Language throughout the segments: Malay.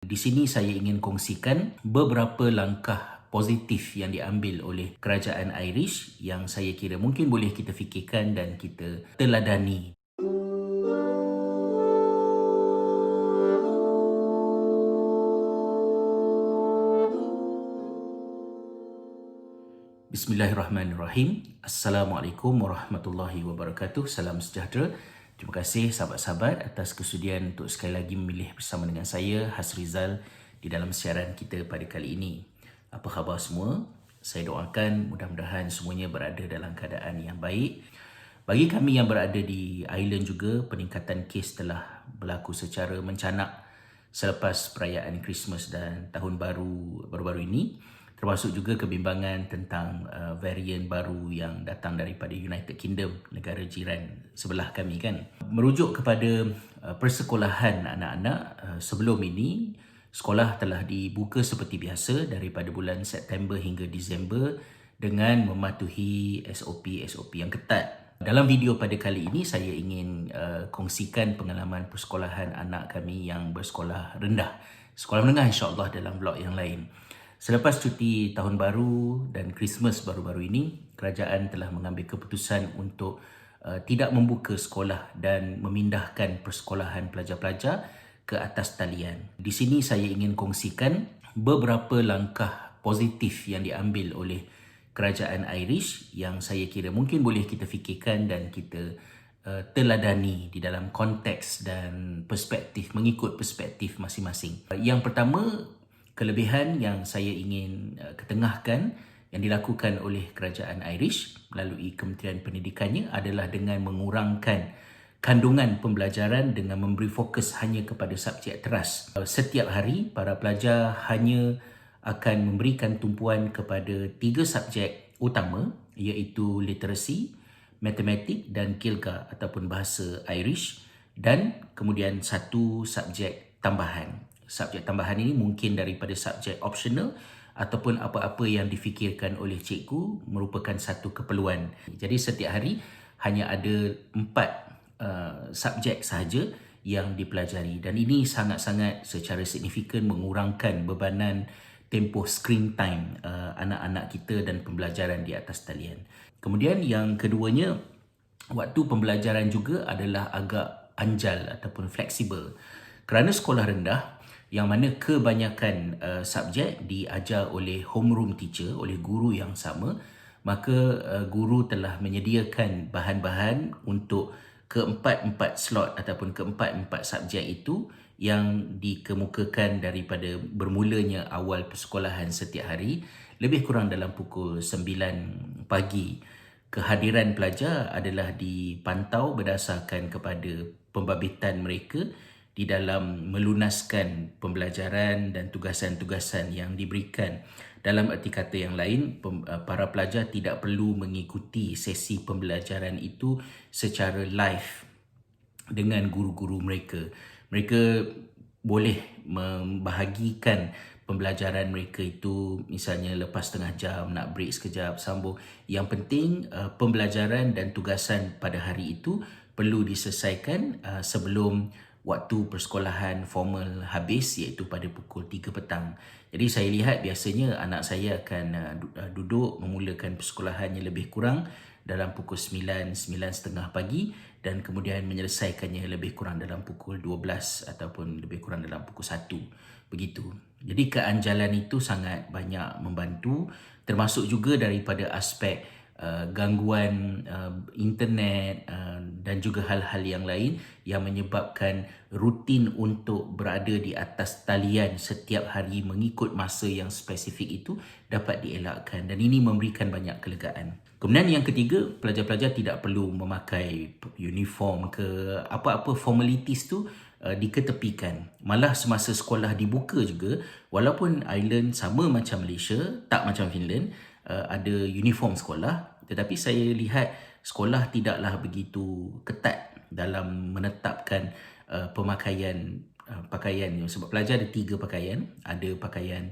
Di sini saya ingin kongsikan beberapa langkah positif yang diambil oleh kerajaan Irish yang saya kira mungkin boleh kita fikirkan dan kita teladani. Bismillahirrahmanirrahim. Assalamualaikum warahmatullahi wabarakatuh. Salam sejahtera. Terima kasih sahabat-sahabat atas kesudian untuk sekali lagi memilih bersama dengan saya, Hasrizal, di dalam siaran kita pada kali ini. Apa khabar semua? Saya doakan mudah-mudahan semuanya berada dalam keadaan yang baik. Bagi kami yang berada di Ireland juga, peningkatan kes telah berlaku secara mencanak selepas perayaan Christmas dan Tahun Baru ini, termasuk juga kebimbangan tentang varian baru yang datang daripada United Kingdom, negara jiran sebelah kami kan. Merujuk kepada persekolahan anak-anak, sebelum ini sekolah telah dibuka seperti biasa daripada bulan September hingga Disember dengan mematuhi SOP yang ketat. Dalam video pada kali ini saya ingin kongsikan pengalaman persekolahan anak kami yang bersekolah rendah, sekolah menengah insya-Allah dalam vlog yang lain. Selepas cuti Tahun Baru dan Christmas baru-baru ini, kerajaan telah mengambil keputusan untuk tidak membuka sekolah dan memindahkan persekolahan pelajar-pelajar ke atas talian. Di sini saya ingin kongsikan beberapa langkah positif yang diambil oleh kerajaan Irish yang saya kira mungkin boleh kita fikirkan dan kita teladani di dalam konteks dan perspektif, mengikut perspektif masing-masing. Yang pertama, kelebihan yang saya ingin ketengahkan yang dilakukan oleh kerajaan Irish melalui Kementerian Pendidikannya adalah dengan mengurangkan kandungan pembelajaran dengan memberi fokus hanya kepada subjek teras. Setiap hari, para pelajar hanya akan memberikan tumpuan kepada 3 subjek utama, iaitu literasi, matematik dan kilga ataupun bahasa Irish, dan kemudian 1 subjek tambahan. Subjek tambahan ini mungkin daripada subjek optional ataupun apa-apa yang difikirkan oleh cikgu merupakan satu keperluan. Jadi setiap hari hanya ada 4 subjek sahaja yang dipelajari, dan ini sangat-sangat secara signifikan mengurangkan bebanan tempoh screen time anak-anak kita dan pembelajaran di atas talian. Kemudian yang keduanya, waktu pembelajaran juga adalah agak anjal ataupun fleksibel. Kerana sekolah rendah yang mana kebanyakan subjek diajar oleh homeroom teacher, oleh guru yang sama, maka guru telah menyediakan bahan-bahan untuk keempat-empat slot ataupun keempat-empat subjek itu yang dikemukakan daripada bermulanya awal persekolahan setiap hari lebih kurang dalam pukul 9 pagi. Kehadiran pelajar adalah dipantau berdasarkan kepada pembabitan mereka di dalam melunaskan pembelajaran dan tugasan-tugasan yang diberikan. Dalam erti kata yang lain, para pelajar tidak perlu mengikuti sesi pembelajaran itu secara live dengan guru-guru mereka. Mereka boleh membahagikan pembelajaran mereka itu, misalnya lepas setengah jam, nak break sekejap, sambung. Yang penting pembelajaran dan tugasan pada hari itu perlu diselesaikan sebelum waktu persekolahan formal habis, iaitu pada pukul 3 petang. Jadi saya lihat biasanya anak saya akan duduk memulakan persekolahannya lebih kurang dalam pukul 9, 9.30 pagi dan kemudian menyelesaikannya lebih kurang dalam pukul 12 ataupun lebih kurang dalam pukul 1. Begitu. Jadi keanjalan itu sangat banyak membantu, termasuk juga daripada aspek gangguan internet dan juga hal-hal yang lain yang menyebabkan rutin untuk berada di atas talian setiap hari mengikut masa yang spesifik itu dapat dielakkan, dan ini memberikan banyak kelegaan. Kemudian yang ketiga, pelajar-pelajar tidak perlu memakai uniform ke apa-apa formalities tu diketepikan. Malah semasa sekolah dibuka juga, walaupun Ireland sama macam Malaysia, tak macam Finland, ada uniform sekolah, tetapi saya lihat sekolah tidaklah begitu ketat dalam menetapkan pemakaian pakaian. Sebab pelajar ada 3 pakaian, ada pakaian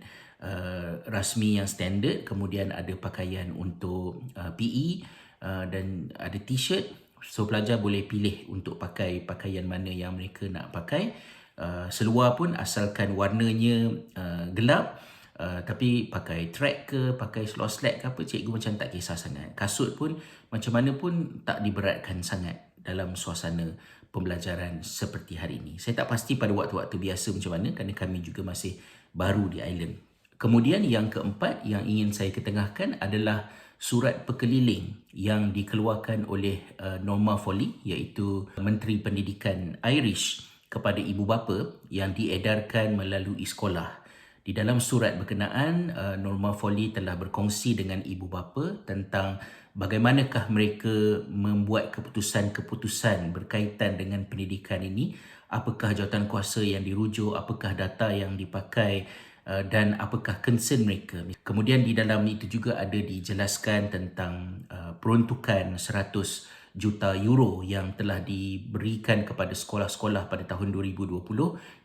rasmi yang standard, kemudian ada pakaian untuk PE dan ada t-shirt. So pelajar boleh pilih untuk pakai pakaian mana yang mereka nak pakai. seluar pun asalkan warnanya gelap, tapi pakai track ke, pakai seluar slack ke apa, cikgu macam tak kisah sangat. Kasut pun macam mana pun tak diberatkan sangat dalam suasana pembelajaran seperti hari ini. Saya tak pasti pada waktu-waktu biasa macam mana kerana kami juga masih baru di island. Kemudian yang keempat yang ingin saya ketengahkan adalah surat perkeliling yang dikeluarkan oleh Norma Foley, iaitu Menteri Pendidikan Irish, kepada ibu bapa yang diedarkan melalui sekolah. Di dalam surat berkenaan, Norma Foley telah berkongsi dengan ibu bapa tentang bagaimanakah mereka membuat keputusan-keputusan berkaitan dengan pendidikan ini, apakah jawatankuasa yang dirujuk, apakah data yang dipakai, dan apakah concern mereka. Kemudian di dalam itu juga ada dijelaskan tentang peruntukan 100 juta euro yang telah diberikan kepada sekolah-sekolah pada tahun 2020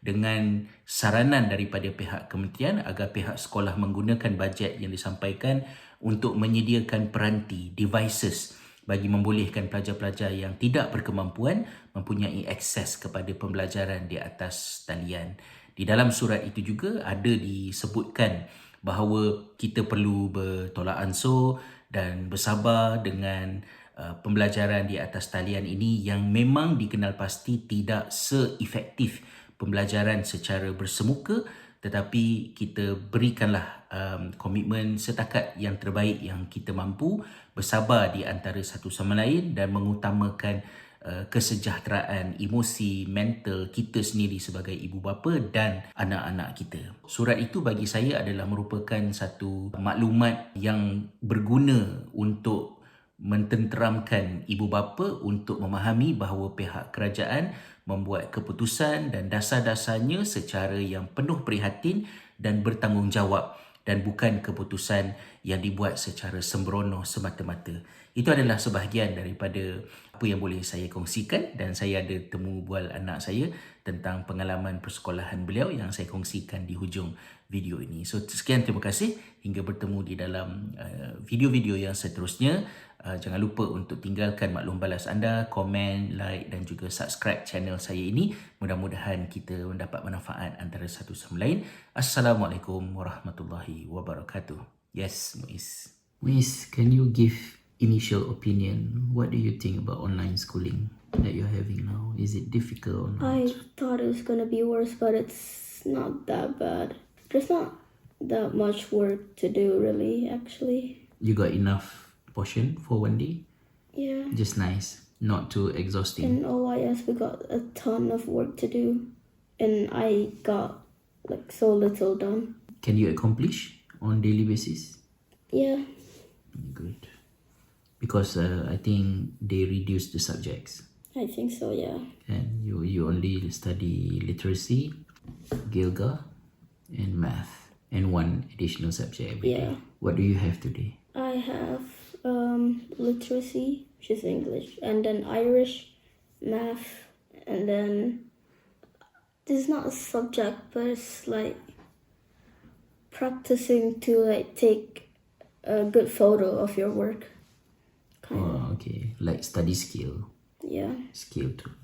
dengan saranan daripada pihak kementerian agar pihak sekolah menggunakan bajet yang disampaikan untuk menyediakan peranti, devices, bagi membolehkan pelajar-pelajar yang tidak berkemampuan mempunyai akses kepada pembelajaran di atas talian. Di dalam surat itu juga ada disebutkan bahawa kita perlu bertolak ansur dan bersabar dengan pembelajaran di atas talian ini yang memang dikenal pasti tidak seefektif pembelajaran secara bersemuka, tetapi kita berikanlah komitmen setakat yang terbaik yang kita mampu, bersabar di antara satu sama lain dan mengutamakan kesejahteraan emosi mental kita sendiri sebagai ibu bapa dan anak-anak kita. Surat itu bagi saya adalah merupakan satu maklumat yang berguna untuk mententeramkan ibu bapa untuk memahami bahawa pihak kerajaan membuat keputusan dan dasar-dasarnya secara yang penuh prihatin dan bertanggungjawab dan bukan keputusan yang dibuat secara sembrono semata-mata. Itu adalah sebahagian daripada apa yang boleh saya kongsikan, dan saya ada temu bual anak saya tentang pengalaman persekolahan beliau yang saya kongsikan di hujung video ini. So sekian, terima kasih, hingga bertemu di dalam video-video yang seterusnya. Jangan lupa untuk tinggalkan maklum balas anda, komen, like dan juga subscribe channel saya ini. Mudah-mudahan kita mendapat manfaat antara satu sama lain. Assalamualaikum warahmatullahi wabarakatuh. Yes, Muiz. Muiz, can you give initial opinion? What do you think about online schooling that you're having now? Is it difficult or not? I thought it was gonna be worse, but it's not that bad. There's not that much work to do, really, actually. You got enough portion for one day? Yeah. Just nice, not too exhausting. In OIS, we got a ton of work to do, and I got like so little done. Can you accomplish on daily basis? Yeah. Good. Because I think they reduced the subjects. I think so, yeah. And you only study literacy, Gilga, and math, and one additional subject every day. What do you have today? I have literacy, which is English, and then Irish, math, and then this is not a subject, but it's like practicing to like take a good photo of your work. Oh, okay. Like study skill. Yeah. Skill too.